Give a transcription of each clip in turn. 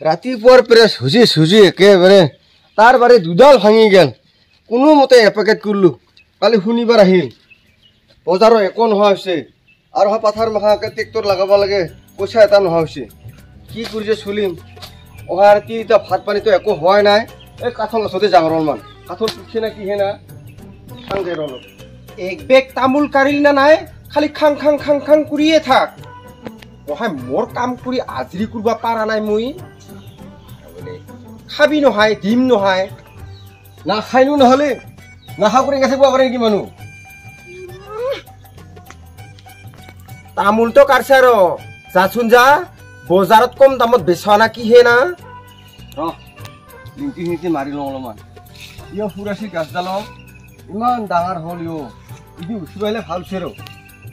ৰাতিপুৱাৰ পৰা চুজি একেবাৰে তাৰ বাৰে দুডাল ভাঙি গেল কোনোমতে এপেকেট কৰিলোঁ কালি শনিবাৰ আহিল বজাৰৰ একো নোহোৱা হৈছে আৰু পাথাৰ মাখাকে ট্ৰেক্টৰ লগাব লাগে পইচা এটা নোহোৱা হৈছে কি কৰি যে চলিম অহা ৰাতি এতিয়া ভাত পানীতো একো হোৱাই নাই এই কাঠল গছতে যাওঁ অলপমান কাঠল পুঠি না কিহে না খাং যায় অলপ এক বেগ তামোল কাঢ়িল না নাই খালি খাং খাং খাং খাং কৰিয়ে থাক অহাই মোৰ কাম কৰি আজৰি কৰিব পাৰা নাই মই খাবি নহয় দিম নহয় নাখাইনো নহ'লে নাখা কৰি থাকিব পাৰে নেকি মানুহ তামোলটো কাঢ়ছে আৰু যাচোন যা বজাৰত কম দামত বেচা না কিহে না লিংটি মাৰি লওঁ অলপমান ইয় ফুৰাচি গাছডালক ইমান ডাঙৰ হ'ল ইদি উঠিব আহিলে ভাল হৈছে ৰ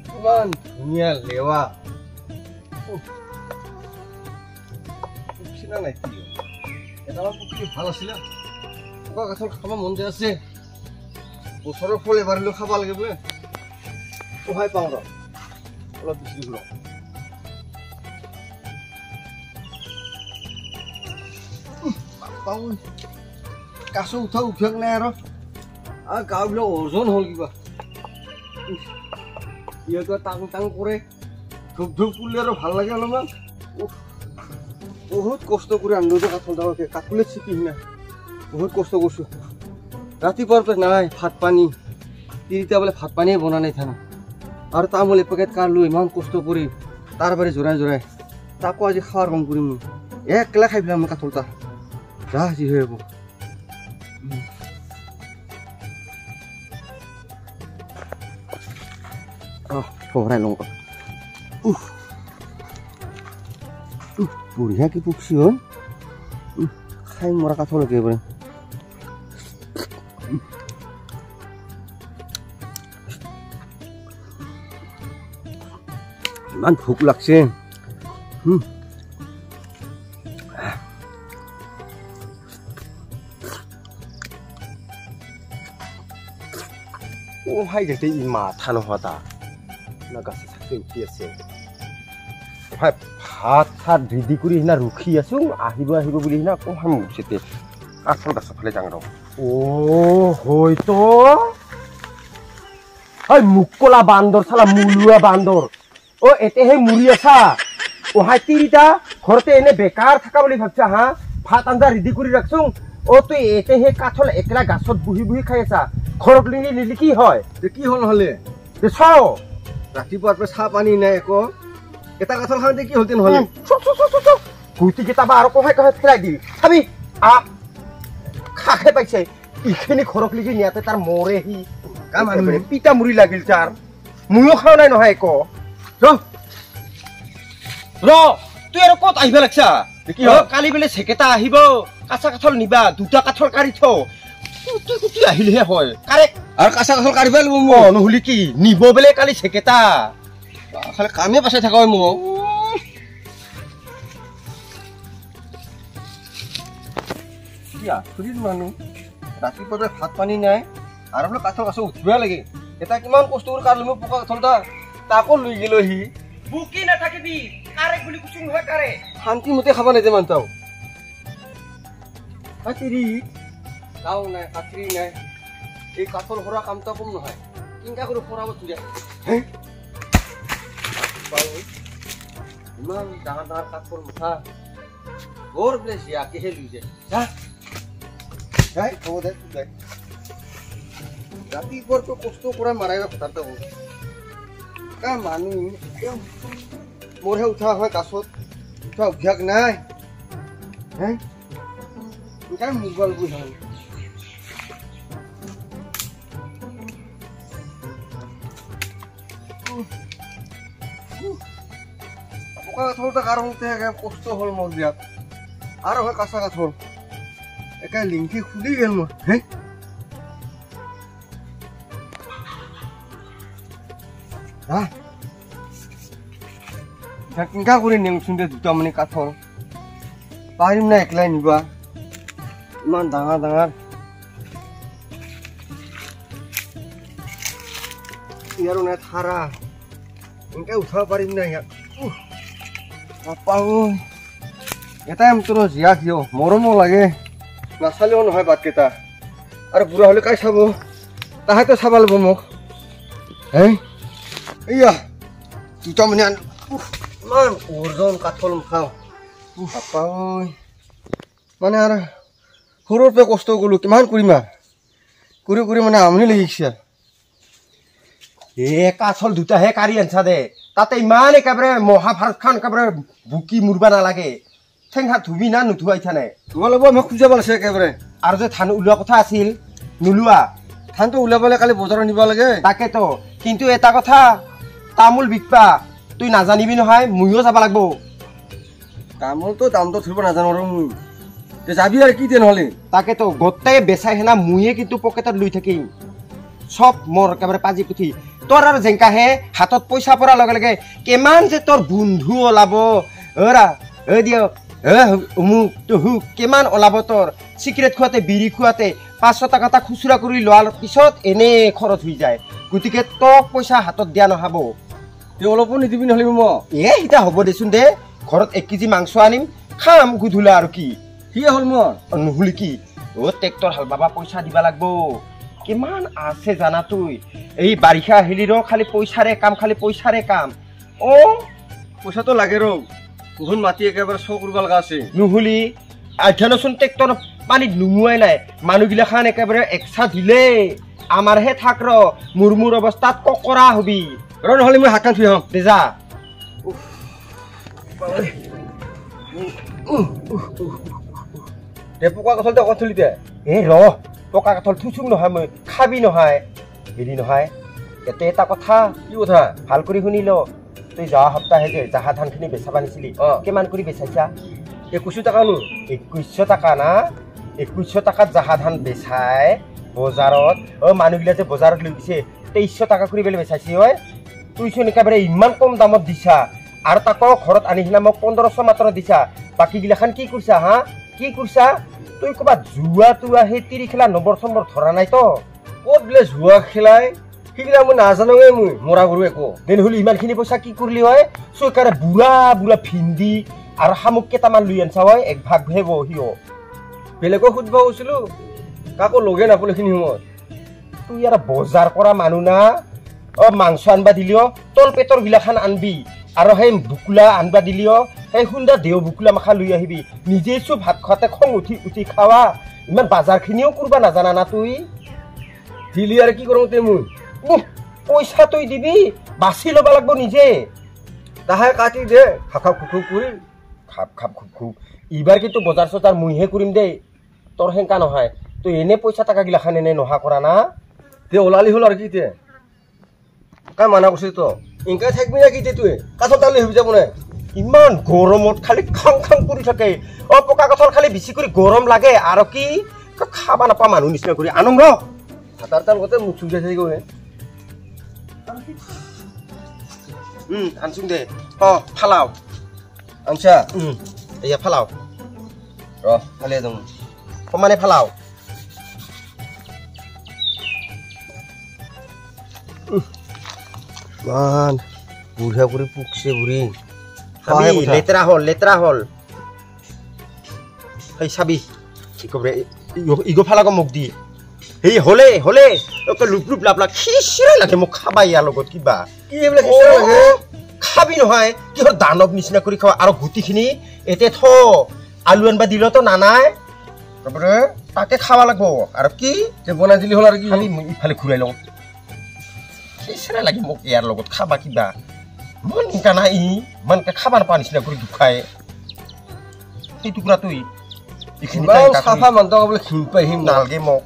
ইমান ধুনীয়া লেৱা নাই কি এটামান পুখুৰী ভাল আছিলে কাঠল খাব মন যে আছে বছৰৰ ফল এবাৰ হ'লেও খাব লাগে বোলে সহায় পাওঁ ৰ অলপ বেছি ৰ কাছ উঠা উঠিয়াক নাই আৰু গাঁওবিলাক ওজন হ'ল কিবা ইয়াতে টাং টাং কৰে ধূপ ধূপ কৰিলে আৰু ভাল লাগে অলপমান বহুত কষ্ট কৰি আনিলো যে কাঠল ডাঙৰকে কাঠলে চিপি নাই বহুত কষ্ট কৰিছোঁ ৰাতিপুৱাৰ পৰা নাই ভাত পানী তিনিটা বোলে ভাত পানীয়ে বনা নাই থানো আৰু তামোল এপেকেট কাঢ়িলোঁ ইমান কষ্ট কৰি তাৰ বাৰে জোৰাই তাকো আজি খাৱাৰ কাম কৰিম মই একলা খাই পেলাম মই কাঠল তাৰ যা যি হৈ হ'ব ভৰাই লওঁ বঢ়িয়া কি পুখছি হ'ল খাই মৰা কাঠল একেবাৰে ইমান ভোক লাগছে ভাই যাতে ই মাথা নোহোৱা না গাছে থাকি উঠি আছে ভাই ভাত চাত ৰেডি কৰি সিনা ৰখি আছো আহিব বুলি সিনা কহাই মুচেতে কাঠল গাছৰ ফালে যাওঁ ৰ হয়তো মুকলা বান্দৰ চালা মুলুৱা বান্দৰ এতেহে মুৰি আছা ওহাই তিনিটা ঘৰতে এনে বেকাৰ থাকা বুলি ভাবছা হা ভাত আঞ্জা ৰেডি কৰি ৰাখছো তুই এতেহে কাঠল একলা গাছত বহি খাই আছা ঘৰত নিলি কি হয় কি হ'ল নহ'লে চাও ৰাতিপুৱাৰ পৰা চাহ পানী নাই একো এটা কাঠল খাওঁতে কি হ'লতে নহ'লে গুটি কেইটাবা আৰু কহাই খেলাই দিবি চাবি খাহে পাইছে ইখিনি ঘৰক লিখি নিয়াতে তাৰ মৰে সি পিতা মুৰি লাগিল তাৰ ময়ো খাওঁ নাই নহয় একো ৰ তুই আৰু ক'ত আহিব লাগছা কালি বোলে চেকেটা আহিব কাঁচা কাঠল নিবা দুটা কাঠল কাঢ়ি থ কুটি আহিলেহে হয় আৰু কাঁচা কাঠল কাঢ়িব লাগিব নহ'লে কি নিব বোলে কালি চেকেটা খালি কামে পাচাই থকা হয় মোক মানুহ ৰাতিপুৱা ভাত পানী নাই আৰু বোলে কাঠল কাছ উঠিবই লাগে এটা কিমান কষ্ট কৰি কাঢ়িলো মই পকা কাঠল তাকো লৈ গেলো সি বুকি নাথাকিবি কাৰে বুলি কুচি নহয় কাৰে শান্তিমতে খাব নাই যে মানুহটাও কাটিৰি গাঁও নাই কাটিৰি নাই এই কাঠল সৰা কামটা কম নহয় চিন্তা কৰি সৰাব তোৰে ইমান ডাঙৰ কাঠল মুঠা বৰ বোলে জিয়াকেহে লৈ যায় হ'ব দে ৰাতিপুৱাৰ পৰা কষ্ট কৰা মাৰাই কথাটা হ'ল মানুহ মোৰহে উঠা হয় গাছত উঠা অভ্যাস নাই মোবাইল বুঝ পকা কাঠলটা কাৰণতে কষ্ট হ'ল মোৰ বিয়াত আৰু হয় কাঁচা কাঠল একে লিংকি খুলি গেল মোৰ কেনেকা কৰি নিমচোন দে দুটা মানে কাঠল পাৰিম না একলাই নিবা ইমান ডাঙৰ ইয়াৰো নাই থাৰা এনেকে উঠাব পাৰিম না ইয়াক নাপাওঁ এটাই তোৰ জীয়া কিয় মৰমো লাগে নাচালেও নহয় বাটকেইটা আৰু বুঢ়া হ'লে কাই চাব তাহাঁতে চাব লাগিব মোক হে এয়া দুটা মানে ইমান ওজন কাঠল খাওঁ বাপা ঐ মানে আৰু সৰুৰ পৰা কষ্ট কৰিলোঁ কিমান কৰিম কৰি কৰি মানে আমনি লাগিছে কাঠল দুটাহে কাঢ়ি আনছা দে তাতে ইমান একেবাৰে মহাভাৰতখন একেবাৰে বুকি মৰিব নালাগে ঠেং হাত ধুবি না নুধুৱাই থানে ধুব লাগিব মোক খুজাব লাগিছে একেবাৰে আৰু যে ধান ওলোৱা কথা আছিল নোলোৱা ধানটো ওলাবলৈ কালি বজাৰত নিব লাগে তাকেতো কিন্তু এটা কথা তামোল বিকবা তুই নাজানিবি নহয় ময়ো যাব লাগিব তামোলটো দামটো ধৰিব নাজানো আৰু মই যাবি আৰু কি দিয়ে নহ'লে তাকেতো গোটেই বেচাই হেনা ময়ে কিন্তু পকেটত লৈ থাকিম চব মোৰ একেবাৰে পাজি পুঠি তোৰ আৰু জেংকাহে হাতত পইচা পৰাৰ লগে লগে কিমান যে তোৰ বন্ধু ওলাব অৰা দিয়ক অমুক তহুক কিমান ওলাব তোৰ চিগাৰেট খোৱাতে বিড়ি খোৱাতে 500 টকা এটা খুচুৰা কৰি লোৱাৰ পিছত এনে খৰচ হৈ যায় গতিকে তোক পইচা হাতত দিয়া নহ'ব তেওঁ অলপো নিদিবি নহ'লে মই সিতা হ'ব দেচোন দে ঘৰত 1 কেজি মাংস আনিম খাম গুধূলা আৰু কি কি হ'ল মোৰ নহ'লে কি ট্ৰেক্টৰ হাল বাবা পইচা দিবা লাগিব কিমান আছে জানা তুই এই বাৰিষা আহিলিৰ খালি পইচাৰে কাম পইচাটো লাগে ৰ বহুত মাটি একেবাৰে চৌ কৰিব লগা আছে নহ'লে আধ্যানচোন ট্ৰেক্টৰ পানীত নুমুৱাই নাই মানুহগিলাখান একেবাৰে একচা দিলে আমাৰহে থাক ৰ মোৰ অৱস্থাত ককৰা হবি ৰ নহ'লে মই হাতখন থৈ আহোঁ দে যা পকা কঠলতে অকণ থলি দে পকা কাঠল থৈছো নহয় মই খাবি নহয় হেৰি নহয় ইয়াতে এটা কথা কি কথা ভাল কৰি শুনি ল তুই যোৱা সপ্তাহে যে জাহা ধানখিনি বেচাবা নিছিলি কিমান কৰি বেচাইছা 21 টকা নো 2100 টকা না 2100 টকাত জাহা ধান বেচাই বজাৰত মানুহগিলা যে বজাৰত লৈ গৈছে 2300 টকা কৰি বেলে বেচাইছি হয় তুইচোন একেবাৰে ইমান কম দামত দিছা আৰু তাকো ঘৰত আনি কিনা মোক 1500 মাত্ৰ দিছা বাকীগিলাখান কি কৰিছা কি কৰিছা তুই ক'ৰবাত জুৱা তোৱা সেই তিৰি খেলা নম্বৰ ধৰা নাই তো ক'ত বোলে জুৱা খেলাই সেইগিলা মই নাজানোৱে মই মৰা গৰু একো তেনেহ'লে ইমানখিনি পইচা কি কৰিলি হয় চৰকাৰে বুঢ়া ভিন্দি আৰু শামুক কেইটামান লৈ আনছা হয় এক ভাগ ভেব সিও বেলেগক সুধিব গৈছিলোঁ কাকো লগে নাপালোঁ এইখিনি সময়ত তুই আৰু বজাৰ কৰা মানুহ না মাংস আনবা দিলিও তল পেটৰ গিলাখান আনবি আৰু সেই বুকুলা আনবা দিলিও সেই সুন্দৰ দেও বুকুলা মাখা লৈ আহিবি নিজেই চো ভাত খোৱাতে খং উঠি খাৱা ইমান বাজাৰখিনিও কৰবা নাজানা না তুই দিলি আৰু কি কৰোঁ তে মই পইচা তই দিবি বাছি ল'ব লাগিব নিজে তাহে কাটি দে খাপ খুব কৰি খাপ খুব এইবাৰ কিন্তু বজাৰ চজাৰ মইহে কৰিম দেই তোৰ সেংকা নহয় তই এনে পইচা টকা গিলাখান এনে নহা কৰা না তে ওলালি হ'ল আৰু কি তে কাই মানা কৰিছে তো এনেকৈ থাকিবি না কি তুই কাঠৰ তালি হৈ যাব নে ইমান গৰমত খালি খাং কৰি থাকে পকা কঠল খালি বেছি কৰি গৰম লাগে আৰু কি খাবা নাপা মানুহ নিচিনা কৰি আনম ৰ হাতাৰ তাৰ গোটেই মুখ চুই যাই গৈ আনচোন দে ফালাও আনছা এয়া ফালাও ৰ ফালে যাম সমানে ফালাও মান বুঢ়া কৰি পুকছে বুঢ়ী লেতেৰা হল সেই চাবি ইগো ফালাগো মোক দি সেই হলে লুপ লাপ খিচিৰাই লাগে মোক খাবা ইয়াৰ লগত কিবা খাবি নহয় কিহৰ দানৱ নিচিনা কৰি খাৱা আৰু গুটিখিনি এতিয়া থ আলু আনবা দিলেতো নানাই তাকে খাবা লাগিব আৰু কি বনাই দিলি হ'ল আৰু কি ইফালে ঘূৰাই লওঁ খিচিৰাই লাগে মোক ইয়াৰ লগত খাবা কিবা মনকা নাই ইমানকে খাবা নাপা নিচিনা কৰি দুখাই সেই টুকুৰা তুই চাফা মানুহটো বোলে ঘিন পাই আহিম নালাগে মোক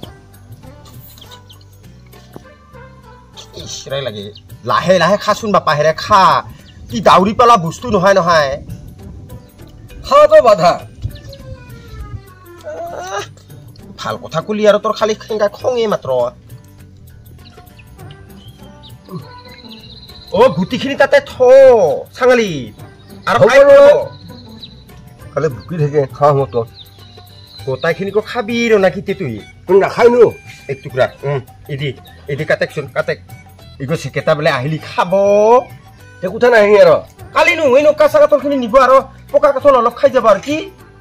ইচৰাই লাগে লাহে লাহে খাচোন বাপাহেৰে খা কি দাউৰি পেলা বস্তু নহয় খাওঁতো বাধা ভাল কথা কলি আৰু তোৰ খালি খঙে মাত্ৰ গুটিখিনি তাতে থ চাঙালি আৰু খালি ভুকি থাকে খাওঁ মতো গোটাইখিনিকো খাবি ৰ না কিতে তুই নাখাই নো এক টুকুৰা এদি কাটেকচোন কাটেক ইগো চেকেটা বোলে আহিলি খাব কথা নাহি আৰু কালি নহয় কাঁচা কাঠলখিনি নিব আৰু পকা কাঠল অলপ খাই যাব আৰু কি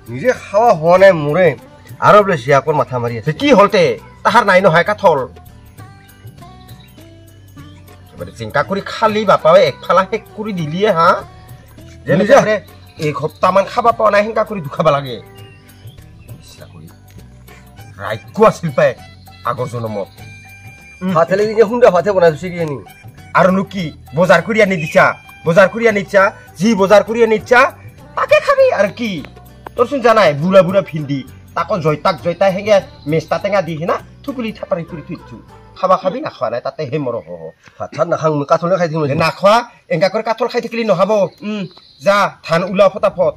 নিজে খাওয়া হওয়া নাই মোৰে আৰু বোলে জীয়াকৰ মাথা মাৰি আছে কি হলতে তাহাৰ নাই নহয় কাঠল চিন্তা কৰি খালি বাপাৱে একফালা শেষ কৰি দিলিয়ে হা যেনে এক সপ্তাহমান খাবা পোৱা নাই সেনেকা কৰি দুখাব লাগে ৰাজ্য আছিল পাই আগৰ জনমত ভাতে লাগি যে সুন্দৰ ভাতে বনাই থৈছে কি আনি আৰুনো কি বজাৰ কৰি আনি দিছা যি বজাৰ কৰি আনি দিছা তাকে খাবি আৰু কি তোৰচোন জানাই বুঢ়া বুঢ়া ভিন্দি তাকো জয়তাই হেঙে মেষ্টা টেঙা দি না থুকুলি থাপাৰি কৰি থৈছো খাবি নাখোৱা নাই তাতে হে মৰ ভাত চাত নাখাং কাঠলে খাই থাকিম নাখোৱা এনেকা কৰি কাঠল খাই থাকিলে নহব যা ধান ওলাও ফটাফট